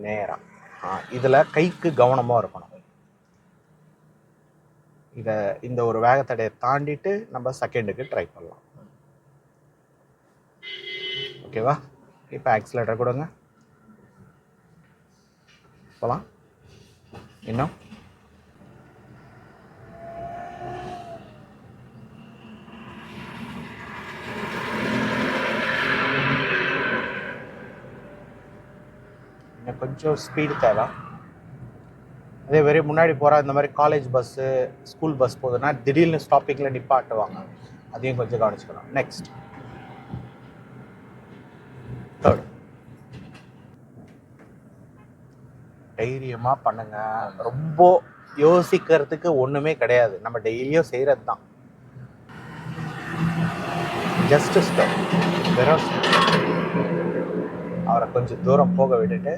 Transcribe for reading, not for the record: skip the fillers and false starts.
நேராக. இதில் கைக்கு கவனமாக இருக்கணும். இந்த ஒரு வேகத்தடையை தாண்டிட்டு நம்ம செகண்டுக்கு ட்ரை பண்ணலாம். ஓகேவா? இப்போ ஆக்சிலேட்டர் கொடுங்க. போகலாம். இன்னும் இன்னும் கொஞ்சம் ஸ்பீடு தேவை. அதே மாதிரி முன்னாடி போகிற இந்த மாதிரி காலேஜ் பஸ்ஸு, ஸ்கூல் பஸ் போகுதுன்னா திடீர்னு ஸ்டாப்பிங்கில் நிப்பாட்டுவாங்க. அதையும் கொஞ்சம் கவனிச்சுக்கணும். நெக்ஸ்ட் தேர்ட், தைரியமாக பண்ணுங்க. ரொம்ப யோசிக்கிறதுக்கு ஒன்றுமே கிடையாது. நம்ம டெய்லியும் செய்கிறது தான். Just step. வெறும் அவரை கொஞ்சம் தூரம் போக விட்டுட்டு